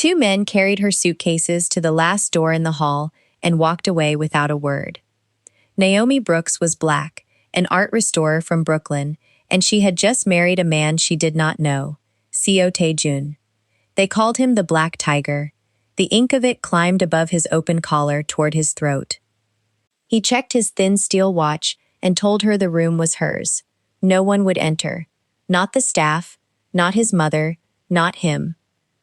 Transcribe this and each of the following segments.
Two men carried her suitcases to the last door in the hall and walked away without a word. Naomi Brooks was Black, an art restorer from Brooklyn, and she had just married a man she did not know, Seo Tae-jun. They called him the Black Tiger. The ink of it climbed above his open collar toward his throat. He checked his thin steel watch and told her the room was hers. No one would enter. Not the staff, not his mother, not him.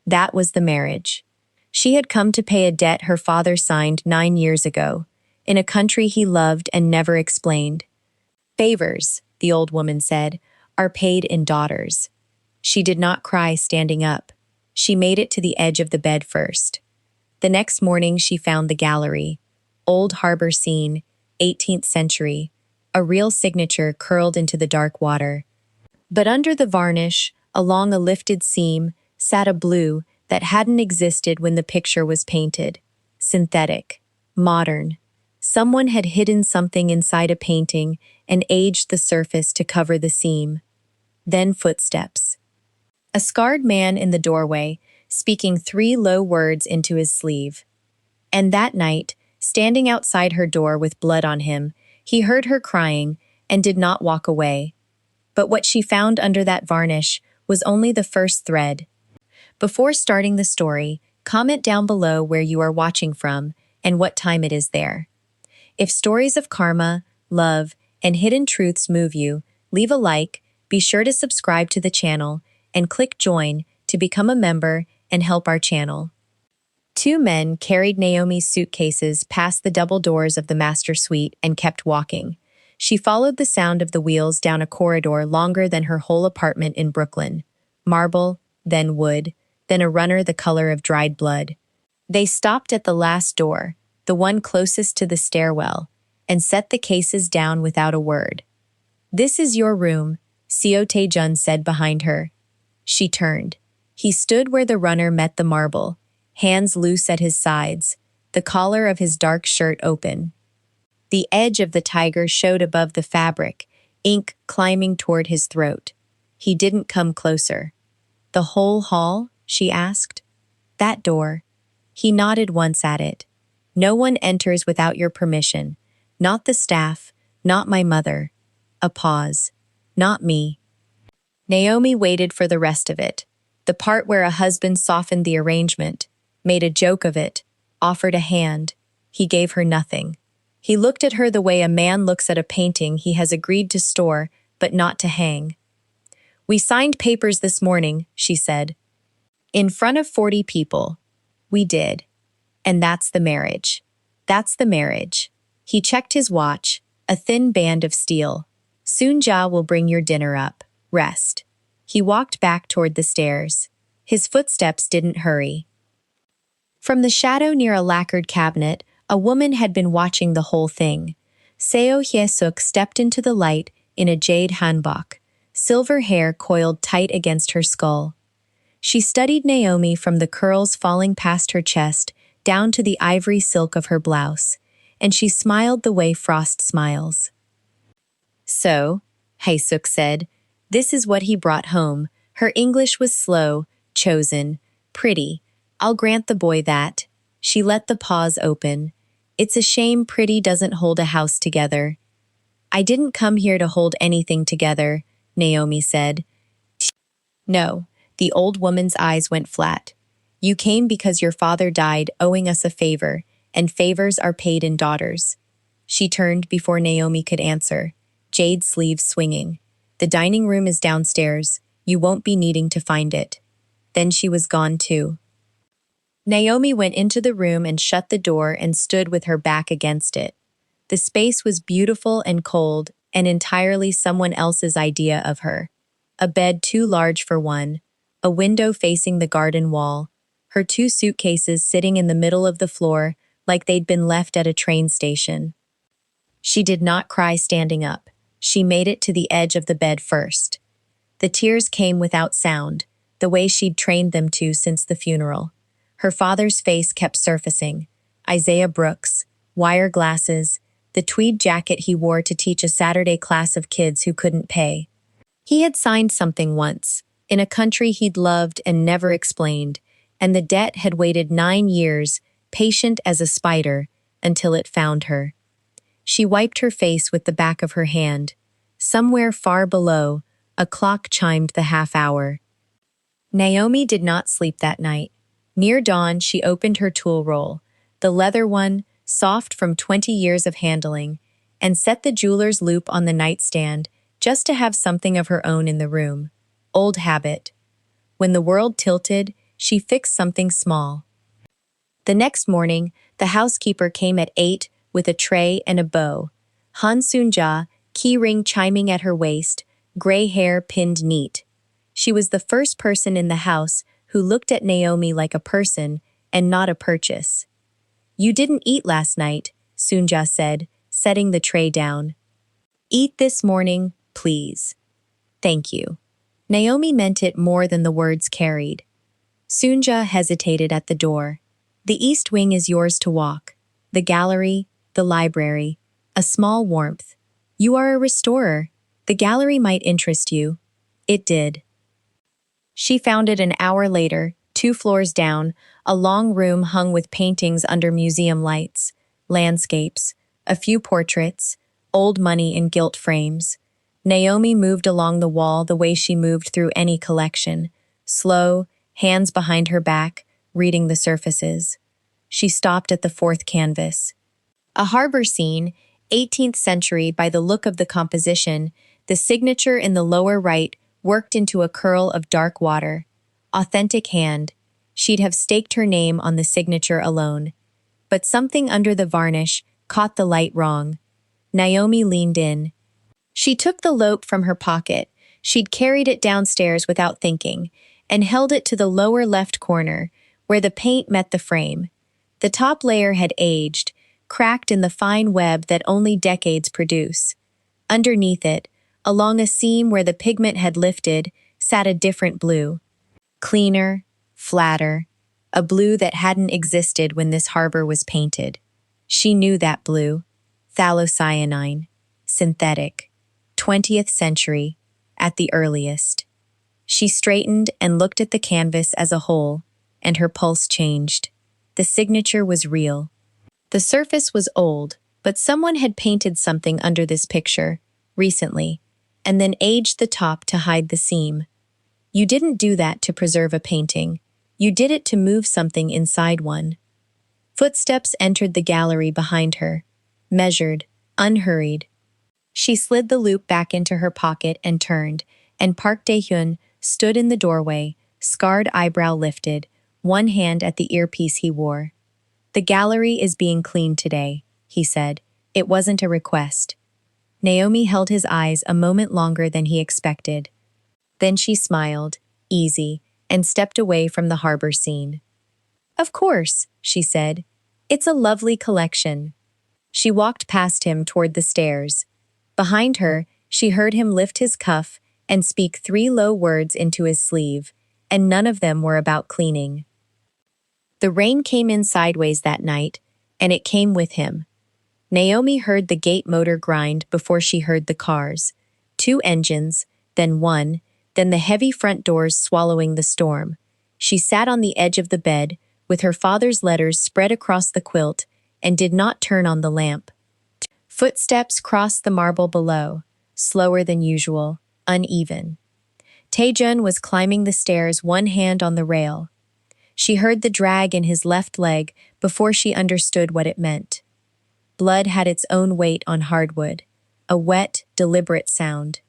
That was the marriage. She had come to pay a debt her father signed 9 years ago, in a country he loved and never explained. Favors, the old woman said, are paid in daughters. She did not cry standing up. She made it to the edge of the bed first. The next morning she found the gallery. Old harbor scene, 18th century, a real signature curled into the dark water. But under the varnish, along a lifted seam, sat a blue that hadn't existed when the picture was painted. Synthetic, modern. Someone had hidden something inside a painting and aged the surface to cover the seam. Then footsteps. A scarred man in the doorway, speaking 3 low words into his sleeve. And that night, standing outside her door with blood on him, he heard her crying and did not walk away. But what she found under that varnish was only the first thread. Before starting the story, comment down below where you are watching from and what time it is there. If stories of karma, love, and hidden truths move you, leave a like, be sure to subscribe to the channel, and click join to become a member and help our channel. 2 men carried Naomi's suitcases past the double doors of the master suite and kept walking. She followed the sound of the wheels down a corridor longer than her whole apartment in Brooklyn. Marble, then wood, then a runner the color of dried blood. They stopped at the last door, the one closest to the stairwell, and set the cases down without a word. "This is your room," Seo Tae-jun said behind her. She turned. He stood where the runner met the marble, hands loose at his sides, the collar of his dark shirt open. The edge of the tiger showed above the fabric, ink climbing toward his throat. He didn't come closer. "The whole hall?" she asked. "That door." He nodded once at it. "No one enters without your permission. Not the staff, not my mother." A pause. "Not me." Naomi waited for the rest of it. The part where a husband softened the arrangement, made a joke of it, offered a hand. He gave her nothing. He looked at her the way a man looks at a painting he has agreed to store, but not to hang. "We signed papers this morning," she said. "In front of 40 people. We did. And that's the marriage. That's the marriage." He checked his watch, a thin band of steel. "Soon Ja will bring your dinner up. Rest." He walked back toward the stairs. His footsteps didn't hurry. From the shadow near a lacquered cabinet, a woman had been watching the whole thing. Seo Hye-suk stepped into the light in a jade hanbok, silver hair coiled tight against her skull. She studied Naomi from the curls falling past her chest down to the ivory silk of her blouse, and she smiled the way frost smiles. "So," Hye-suk said, "this is what he brought home." Her English was slow, chosen, pretty. "I'll grant the boy that." She let the pause open. "It's a shame Pretty doesn't hold a house together." "I didn't come here to hold anything together," Naomi said. "No." The old woman's eyes went flat. "You came because your father died owing us a favor, and favors are paid in daughters." She turned before Naomi could answer, jade sleeves swinging. "The dining room is downstairs. You won't be needing to find it." Then she was gone too. Naomi went into the room and shut the door and stood with her back against it. The space was beautiful and cold and entirely someone else's idea of her. A bed too large for one, a window facing the garden wall, her 2 suitcases sitting in the middle of the floor like they'd been left at a train station. She did not cry standing up. She made it to the edge of the bed first. The tears came without sound, the way she'd trained them to since the funeral. Her father's face kept surfacing. Isaiah Brooks, wire glasses, the tweed jacket he wore to teach a Saturday class of kids who couldn't pay. He had signed something once, in a country he'd loved and never explained, and the debt had waited 9 years, patient as a spider, until it found her. She wiped her face with the back of her hand. Somewhere far below, a clock chimed the half-hour. Naomi did not sleep that night. Near dawn, she opened her tool roll, the leather one, soft from 20 years of handling, and set the jeweler's loupe on the nightstand just to have something of her own in the room. Old habit. When the world tilted, she fixed something small. The next morning, the housekeeper came at 8 with a tray and a bow. Han Soon-ja, key ring chiming at her waist, gray hair pinned neat. She was the first person in the house who looked at Naomi like a person and not a purchase. "You didn't eat last night," Soon-ja said, setting the tray down. "Eat this morning, please." "Thank you." Naomi meant it more than the words carried. Soon-ja hesitated at the door. "The east wing is yours to walk. The gallery, the library, a small warmth. You are a restorer. The gallery might interest you." It did. She found it an hour later, 2 floors down, a long room hung with paintings under museum lights, landscapes, a few portraits, old money in gilt frames. Naomi moved along the wall the way she moved through any collection, slow, hands behind her back, reading the surfaces. She stopped at the 4th canvas. A harbor scene, 18th century by the look of the composition, the signature in the lower right worked into a curl of dark water. Authentic hand. She'd have staked her name on the signature alone. But something under the varnish caught the light wrong. Naomi leaned in. She took the loupe from her pocket. She'd carried it downstairs without thinking, and held it to the lower left corner, where the paint met the frame. The top layer had aged, cracked in the fine web that only decades produce. Underneath it, along a seam where the pigment had lifted, sat a different blue. Cleaner, flatter, a blue that hadn't existed when this harbor was painted. She knew that blue. Phthalocyanine. Synthetic. 20th century, at the earliest. She straightened and looked at the canvas as a whole, and her pulse changed. The signature was real. The surface was old, but someone had painted something under this picture, recently, and then aged the top to hide the seam. You didn't do that to preserve a painting. You did it to move something inside one. Footsteps entered the gallery behind her, measured, unhurried. She slid the loupe back into her pocket and turned, and Park Dae-hyun stood in the doorway, scarred eyebrow lifted, one hand at the earpiece he wore. "The gallery is being cleaned today," he said. It wasn't a request. Naomi held his eyes a moment longer than he expected. Then she smiled, easy, and stepped away from the harbor scene. "Of course," she said. "It's a lovely collection." She walked past him toward the stairs. Behind her, she heard him lift his cuff and speak 3 low words into his sleeve, and none of them were about cleaning. The rain came in sideways that night, and it came with him. Naomi heard the gate motor grind before she heard the cars. 2 engines, then 1, then the heavy front doors swallowing the storm. She sat on the edge of the bed, with her father's letters spread across the quilt, and did not turn on the lamp. Footsteps crossed the marble below, slower than usual, uneven. Taejun was climbing the stairs, one hand on the rail. She heard the drag in his left leg before she understood what it meant. Blood had its own weight on hardwood, a wet, deliberate sound.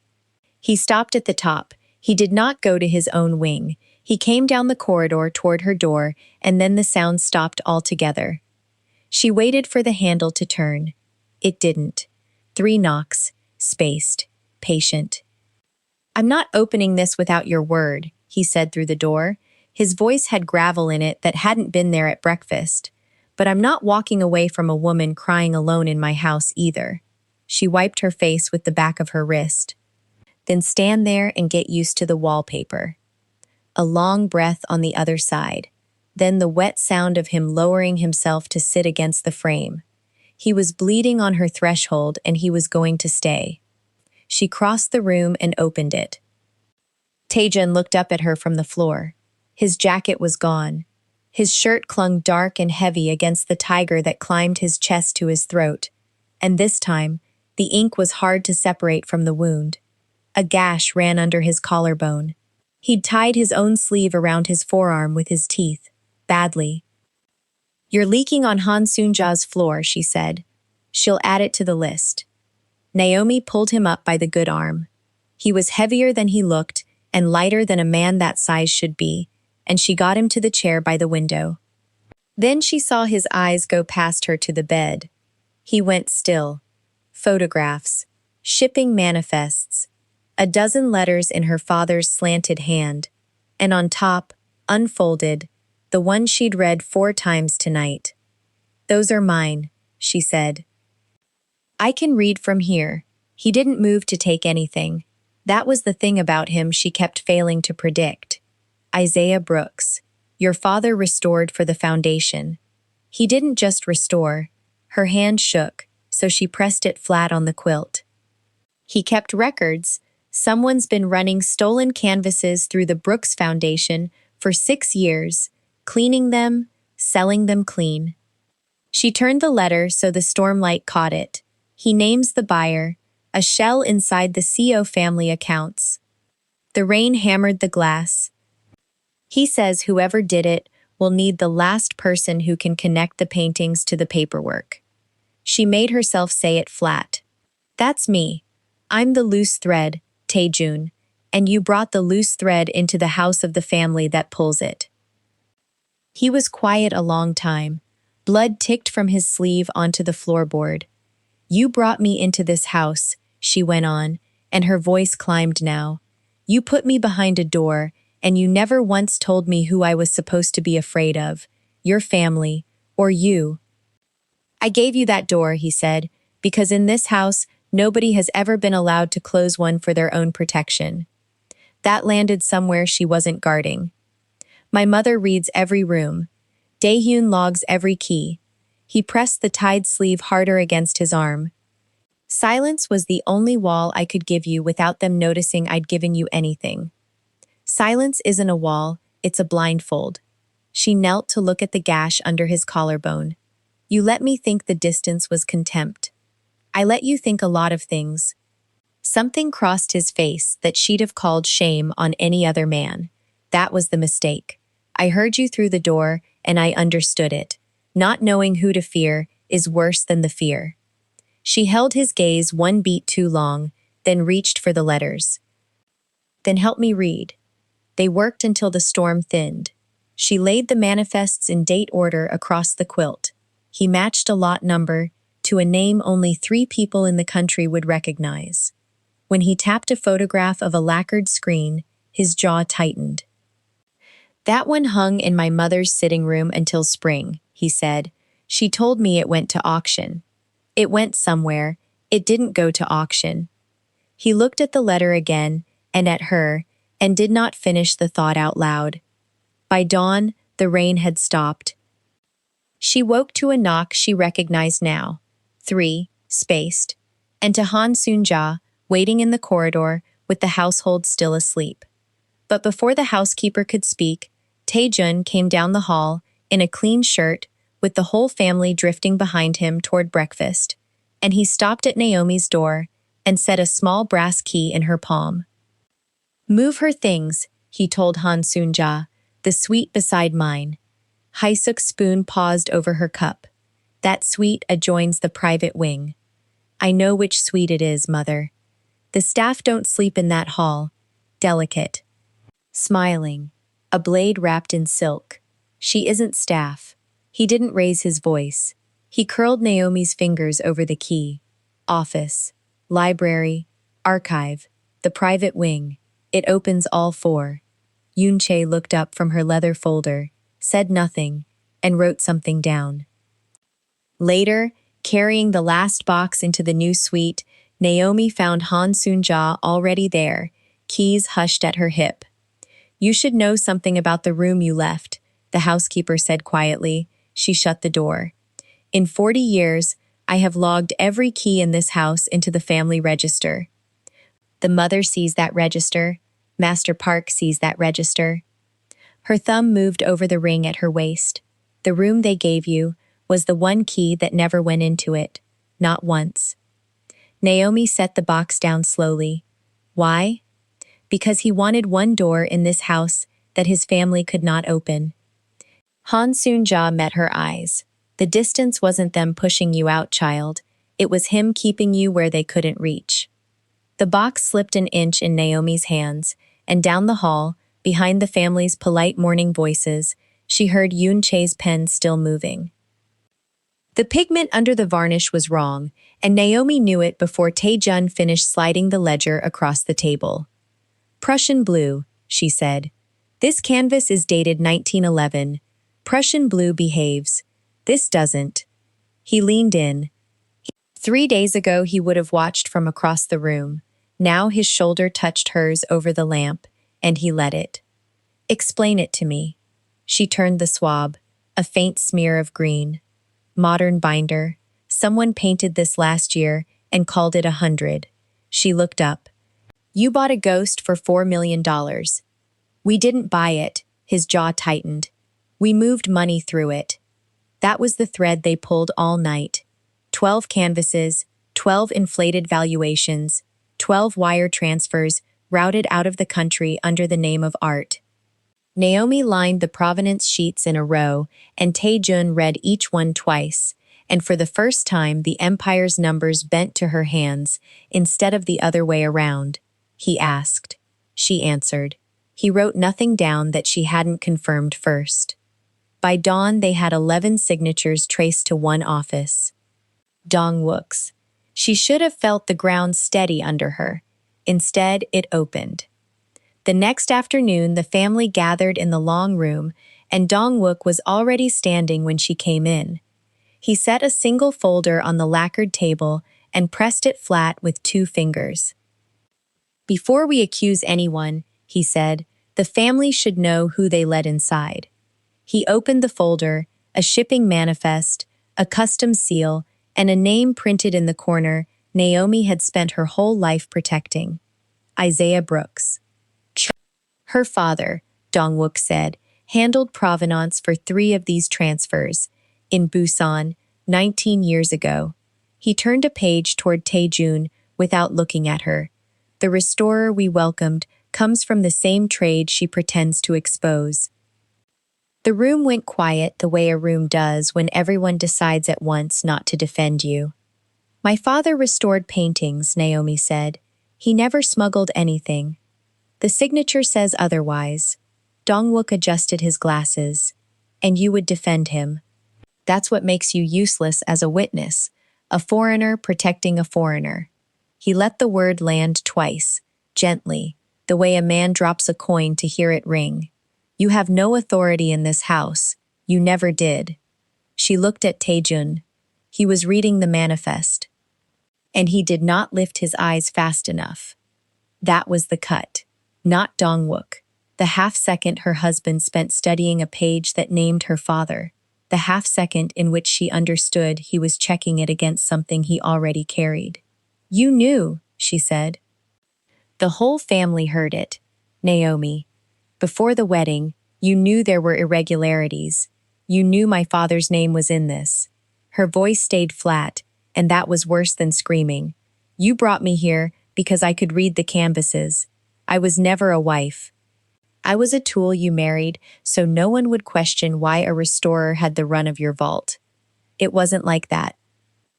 He stopped at the top. He did not go to his own wing. He came down the corridor toward her door, and then the sound stopped altogether. She waited for the handle to turn. It didn't. 3 knocks, spaced, patient. "I'm not opening this without your word," he said through the door. His voice had gravel in it that hadn't been there at breakfast. "But I'm not walking away from a woman crying alone in my house either." She wiped her face with the back of her wrist. "Then stand there and get used to the wallpaper." A long breath on the other side. Then the wet sound of him lowering himself to sit against the frame. He was bleeding on her threshold, and he was going to stay. She crossed the room and opened it. Taejun looked up at her from the floor. His jacket was gone. His shirt clung dark and heavy against the tiger that climbed his chest to his throat, and this time, the ink was hard to separate from the wound. A gash ran under his collarbone. He'd tied his own sleeve around his forearm with his teeth, badly. "You're leaking on Han Soonja's floor," she said. "She'll add it to the list." Naomi pulled him up by the good arm. He was heavier than he looked and lighter than a man that size should be, and she got him to the chair by the window. Then she saw his eyes go past her to the bed. He went still. Photographs, shipping manifests, a dozen letters in her father's slanted hand, and on top, unfolded, the one she'd read 4 times tonight. "Those are mine," she said. "I can read from here." He didn't move to take anything. That was the thing about him she kept failing to predict. Isaiah Brooks, your father restored for the foundation. He didn't just restore. Her hand shook, so she pressed it flat on the quilt. He kept records. Someone's been running stolen canvases through the Brooks Foundation for 6 years, cleaning them, selling them clean. She turned the letter so the stormlight caught it. He names the buyer, a shell inside the CO family accounts. The rain hammered the glass. He says whoever did it will need the last person who can connect the paintings to the paperwork. She made herself say it flat. "That's me. I'm the loose thread, Taejun, and you brought the loose thread into the house of the family that pulls it." He was quiet a long time. Blood ticked from his sleeve onto the floorboard. "You brought me into this house," she went on, and her voice climbed now. "You put me behind a door, and you never once told me who I was supposed to be afraid of, your family, or you." "I gave you that door," he said, "because in this house, nobody has ever been allowed to close one for their own protection." That landed somewhere she wasn't guarding. "My mother reads every room. Daehyun logs every key." He pressed the tied sleeve harder against his arm. "Silence was the only wall I could give you without them noticing I'd given you anything. Silence isn't a wall, it's a blindfold." She knelt to look at the gash under his collarbone. "You let me think the distance was contempt. I let you think a lot of things." Something crossed his face that she'd have called shame on any other man. "That was the mistake. I heard you through the door, and I understood it. Not knowing who to fear is worse than the fear." She held his gaze 1 beat too long, then reached for the letters. "Then help me read." They worked until the storm thinned. She laid the manifests in date order across the quilt. He matched a lot number to a name only 3 people in the country would recognize. When he tapped a photograph of a lacquered screen, his jaw tightened. "That one hung in my mother's sitting room until spring," he said. "She told me it went to auction." "It went somewhere. It didn't go to auction." He looked at the letter again, and at her, and did not finish the thought out loud. By dawn, the rain had stopped. She woke to a knock she recognized now. 3, spaced, and to Han Soonja, waiting in the corridor, with the household still asleep. But before the housekeeper could speak, Taejun came down the hall, in a clean shirt, with the whole family drifting behind him toward breakfast, and he stopped at Naomi's door and set a small brass key in her palm. "Move her things," he told Han Soonja, "the suite beside mine." Haesuk's spoon paused over her cup. "That suite adjoins the private wing." "I know which suite it is, Mother. The staff don't sleep in that hall. Delicate." Smiling. A blade wrapped in silk. "She isn't staff." He didn't raise his voice. He curled Naomi's fingers over the key. "Office, library, archive, the private wing. It opens all 4. Yoonchae looked up from her leather folder, said nothing, and wrote something down. Later, carrying the last box into the new suite, Naomi found Han Soonja already there, keys hushed at her hip. "You should know something about the room you left," the housekeeper said quietly. She shut the door. "In 40 years, I have logged every key in this house into the family register. The mother sees that register. Master Park sees that register. Her thumb moved over the ring at her waist. The room they gave you was the one key that never went into it, not once. Naomi set the box down slowly. Why? Because he wanted one door in this house that his family could not open. Han Soon-ja met her eyes. The distance wasn't them pushing you out, child. It was him keeping you where they couldn't reach. The box slipped an inch in Naomi's hands, and down the hall, behind the family's polite morning voices, she heard Yoon Che's pen still moving. The pigment under the varnish was wrong, and Naomi knew it before Tae-jun finished sliding the ledger across the table. Prussian blue, she said. This canvas is dated 1911. Prussian blue behaves. This doesn't. He leaned in. 3 days ago he would have watched from across the room. Now his shoulder touched hers over the lamp, and he let it. Explain it to me. She turned the swab, a faint smear of green. Modern binder. Someone painted this last year and called it 100. She looked up. You bought a ghost for $4 million. We didn't buy it, his jaw tightened. We moved money through it. That was the thread they pulled all night. 12 canvases, 12 inflated valuations, 12 wire transfers routed out of the country under the name of art. Naomi lined the provenance sheets in a row, and Tae-jun read each one twice, and for the first time the empire's numbers bent to her hands instead of the other way around. He asked. She answered. He wrote nothing down that she hadn't confirmed first. By dawn they had 11 signatures traced to one office. Dong-wook's. She should have felt the ground steady under her. Instead, it opened. The next afternoon, the family gathered in the long room, and Dong-wook was already standing when she came in. He set a single folder on the lacquered table and pressed it flat with 2 fingers. Before we accuse anyone, he said, the family should know who they let inside. He opened the folder, a shipping manifest, a custom seal, and a name printed in the corner Naomi had spent her whole life protecting. Isaiah Brooks. Her father, Dong-wook said, handled provenance for 3 of these transfers, in Busan, 19 years ago. He turned a page toward Tae-jun without looking at her. The restorer we welcomed comes from the same trade she pretends to expose. The room went quiet the way a room does when everyone decides at once not to defend you. My father restored paintings, Naomi said. He never smuggled anything. The signature says otherwise. Dong-wook adjusted his glasses. And you would defend him. That's what makes you useless as a witness, a foreigner protecting a foreigner. He let the word land twice, gently, the way a man drops a coin to hear it ring. You have no authority in this house. You never did. She looked at Tae-jun. He was reading the manifest. And he did not lift his eyes fast enough. That was the cut. Not Dong-wook. The half-second her husband spent studying a page that named her father. The half-second in which she understood he was checking it against something he already carried. You knew, she said. The whole family heard it. Naomi. Before the wedding, you knew there were irregularities. You knew my father's name was in this. Her voice stayed flat, and that was worse than screaming. You brought me here because I could read the canvases. I was never a wife. I was a tool you married so no one would question why a restorer had the run of your vault. It wasn't like that.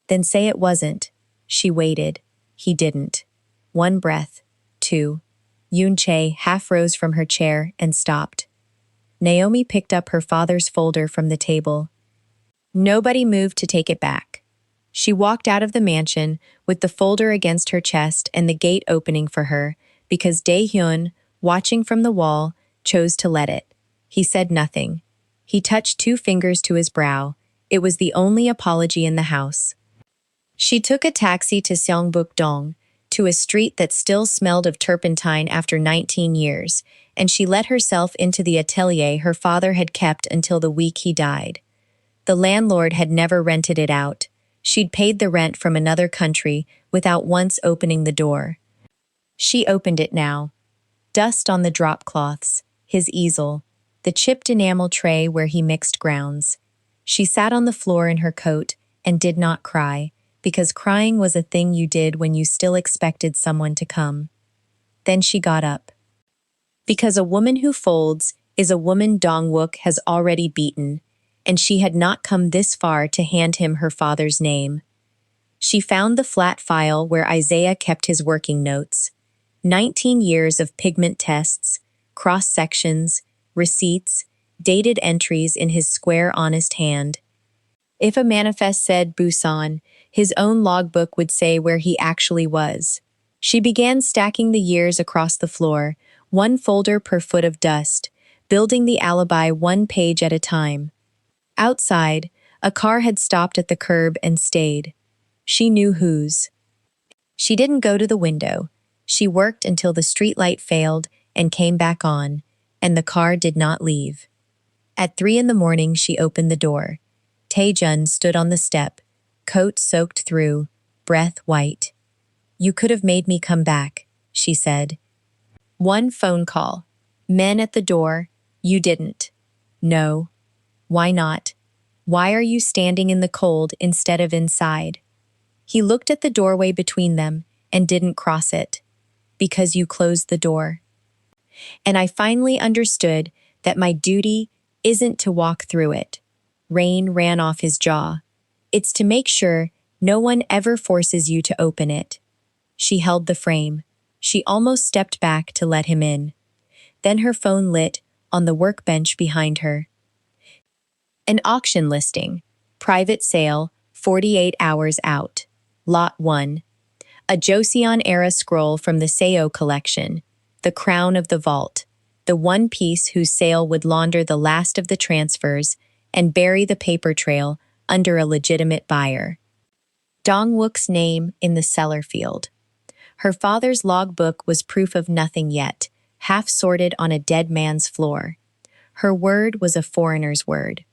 Then say it wasn't. She waited. He didn't. 1 breath. 2. Yoon Che half rose from her chair and stopped. Naomi picked up her father's folder from the table. Nobody moved to take it back. She walked out of the mansion with the folder against her chest and the gate opening for her because Dae-hyun, watching from the wall, chose to let it. He said nothing. He touched 2 fingers to his brow. It was the only apology in the house. She took a taxi to Seongbuk-dong, to a street that still smelled of turpentine after 19 years, and she let herself into the atelier her father had kept until the week he died. The landlord had never rented it out. She'd paid the rent from another country without once opening the door. She opened it now. Dust on the drop cloths, his easel, the chipped enamel tray where he mixed grounds. She sat on the floor in her coat and did not cry, because crying was a thing you did when you still expected someone to come. Then she got up. Because a woman who folds is a woman Dong-wook has already beaten, and she had not come this far to hand him her father's name. She found the flat file where Isaiah kept his working notes. 19 years of pigment tests, cross-sections, receipts, dated entries in his square, honest hand. If a manifest said Busan, his own logbook would say where he actually was. She began stacking the years across the floor, one folder per foot of dust, building the alibi one page at a time. Outside, a car had stopped at the curb and stayed. She knew whose. She didn't go to the window. She worked until the streetlight failed and came back on, and the car did not leave. At 3 a.m, she opened the door. Tae-jun stood on the step, coat soaked through, breath white. "You could have made me come back," she said. One phone call. Men at the door. "You didn't." "No." "Why not? Why are you standing in the cold instead of inside?" He looked at the doorway between them and didn't cross it. "Because you closed the door. And I finally understood that my duty isn't to walk through it." Rain ran off his jaw. "It's to make sure no one ever forces you to open it." She held the frame. She almost stepped back to let him in. Then her phone lit on the workbench behind her. An auction listing. Private sale, 48 hours out. Lot 1. A Joseon-era scroll from the Seo collection. The crown of the vault. The one piece whose sale would launder the last of the transfers and bury the paper trail under a legitimate buyer. Dong-wook's name in the seller field. Her father's logbook was proof of nothing yet, half sorted on a dead man's floor. Her word was a foreigner's word.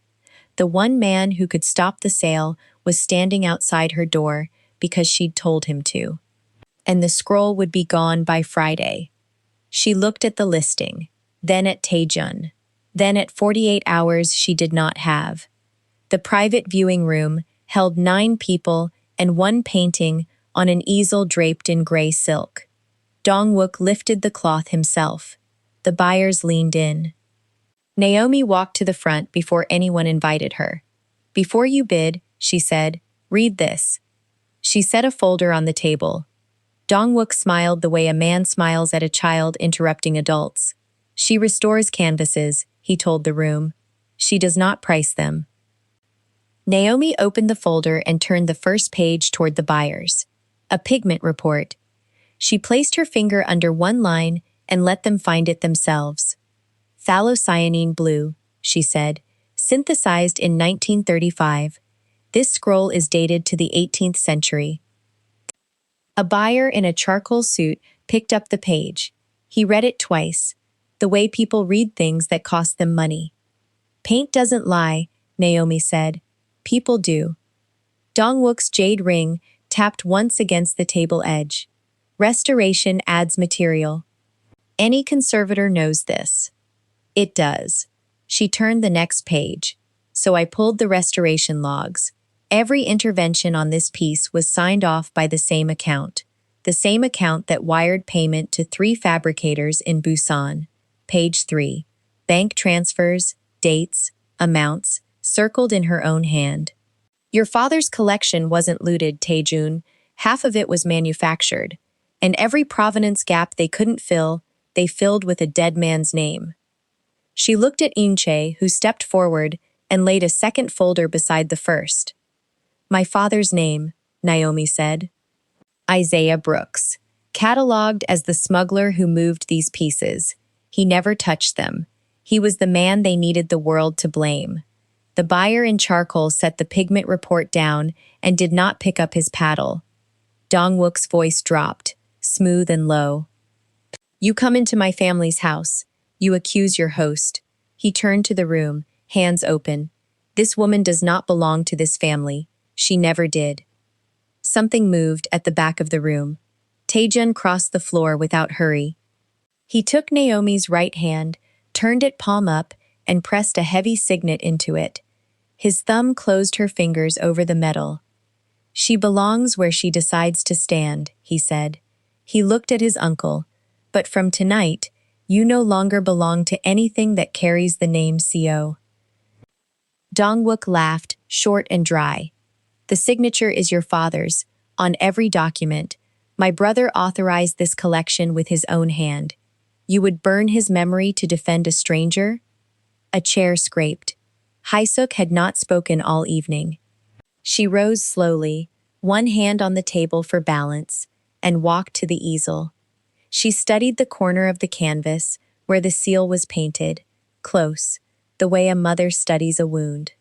The one man who could stop the sale was standing outside her door because she'd told him to. And the scroll would be gone by Friday. She looked at the listing, then at Tae-jun. Then at 48 hours she did not have. The private viewing room held 9 people and one painting on an easel draped in gray silk. Dong-wook lifted the cloth himself. The buyers leaned in. Naomi walked to the front before anyone invited her. "Before you bid," she said, "read this." She set a folder on the table. Dong-wook smiled the way a man smiles at a child interrupting adults. "She restores canvases," he told the room. "She does not price them." Naomi opened the folder and turned the first page toward the buyers. A pigment report. She placed her finger under one line and let them find it themselves. "Phthalocyanine blue," she said, "synthesized in 1935. This scroll is dated to the 18th century. A buyer in a charcoal suit picked up the page. He read it twice, the way people read things that cost them money. "Paint doesn't lie," Naomi said. "People do." Dong-wook's jade ring tapped once against the table edge. "Restoration adds material. Any conservator knows this." "It does." She turned the next page. "So I pulled the restoration logs. Every intervention on this piece was signed off by the same account that wired payment to 3 fabricators in Busan. Page 3. Bank transfers, dates, amounts, circled in her own hand. Your father's collection wasn't looted, Tae-jun. Half of it was manufactured. And every provenance gap they couldn't fill, they filled with a dead man's name." She looked at Eun-chae, who stepped forward and laid a second folder beside the first. "My father's name," Naomi said. "Isaiah Brooks. Catalogued as the smuggler who moved these pieces. He never touched them. He was the man they needed the world to blame." The buyer in charcoal set the pigment report down and did not pick up his paddle. Dong-wook's voice dropped, smooth and low. "You come into my family's house. You accuse your host." He turned to the room, hands open. "This woman does not belong to this family. She never did." Something moved at the back of the room. Tae-jun crossed the floor without hurry. He took Naomi's right hand, turned it palm up, and pressed a heavy signet into it. His thumb closed her fingers over the metal. "She belongs where she decides to stand," he said. He looked at his uncle. "But from tonight, you no longer belong to anything that carries the name Co." Dongwook laughed, short and dry. "The signature is your father's, on every document. My brother authorized this collection with his own hand. You would burn his memory to defend a stranger?" A chair scraped. Haesuk had not spoken all evening. She rose slowly, one hand on the table for balance, and walked to the easel. She studied the corner of the canvas where the seal was painted, close, the way a mother studies a wound.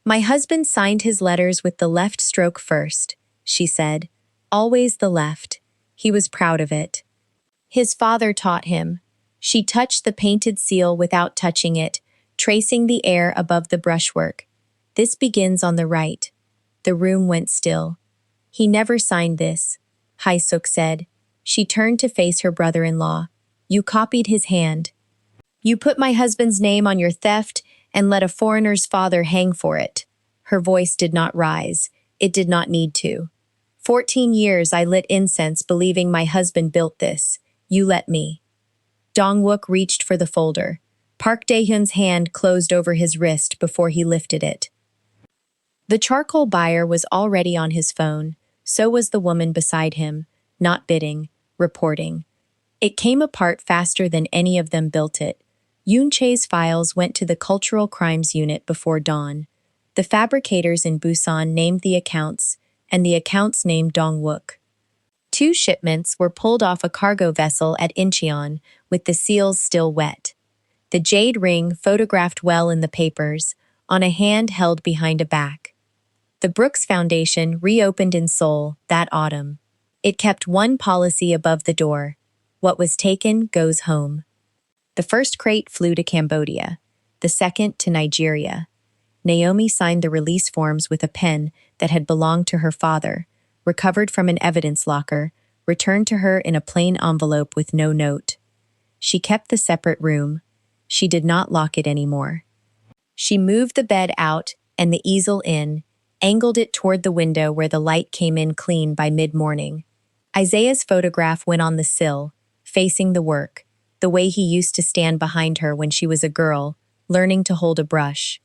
"My husband signed his letters with the left stroke first," she said. "Always the left. He was proud of it. His father taught him." She touched the painted seal without touching it, tracing the air above the brushwork. "This begins on the right." The room went still. "He never signed this," Haesuk said. She turned to face her brother-in-law. "You copied his hand. You put my husband's name on your theft and let a foreigner's father hang for it." Her voice did not rise. It did not need to. 14 years I lit incense believing my husband built this. You let me." Dongwook reached for the folder. Park Daehyun's hand closed over his wrist before he lifted it. The charcoal buyer was already on his phone. So was the woman beside him, not bidding, reporting. It came apart faster than any of them built it. Yoon Che's files went to the Cultural Crimes Unit before dawn. The fabricators in Busan named the accounts, and the accounts named Dongwook. 2 shipments were pulled off a cargo vessel at Incheon, with the seals still wet. The jade ring photographed well in the papers, on a hand held behind a back. The Brooks Foundation reopened in Seoul that autumn. It kept one policy above the door: what was taken goes home. The first crate flew to Cambodia, the second to Nigeria. Naomi signed the release forms with a pen that had belonged to her father, recovered from an evidence locker, returned to her in a plain envelope with no note. She kept the separate room. She did not lock it anymore. She moved the bed out and the easel in, angled it toward the window where the light came in clean by mid-morning. Isaiah's photograph went on the sill, facing the work, the way he used to stand behind her when she was a girl, learning to hold a brush.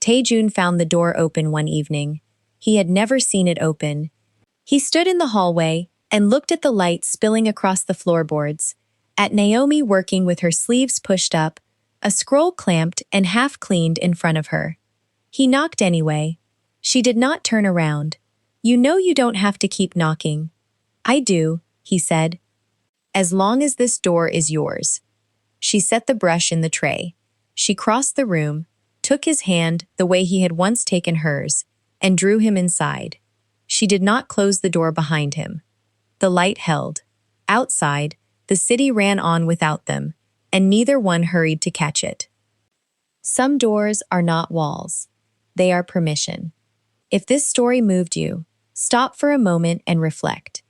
Taejun found the door open one evening. He had never seen it open. He stood in the hallway and looked at the light spilling across the floorboards, at Naomi working with her sleeves pushed up, a scroll clamped and half-cleaned in front of her. He knocked anyway. She did not turn around. "You know you don't have to keep knocking." "I do," he said. "As long as this door is yours." She set the brush in the tray. She crossed the room, took his hand the way he had once taken hers, and drew him inside. She did not close the door behind him. The light held. Outside, the city ran on without them, and neither one hurried to catch it. Some doors are not walls. They are permission. If this story moved you, stop for a moment and reflect.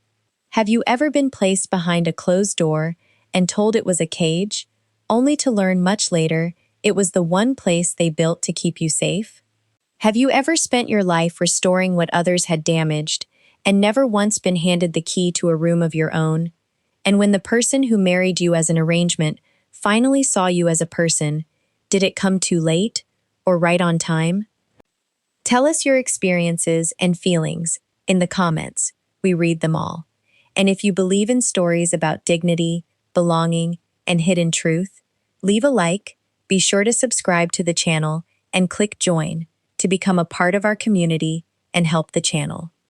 Have you ever been placed behind a closed door and told it was a cage, only to learn much later it was the one place they built to keep you safe? Have you ever spent your life restoring what others had damaged and never once been handed the key to a room of your own? And when the person who married you as an arrangement finally saw you as a person, did it come too late or right on time? Tell us your experiences and feelings in the comments. We read them all. And if you believe in stories about dignity, belonging, and hidden truth, leave a like, be sure to subscribe to the channel, and click join to become a part of our community and help the channel.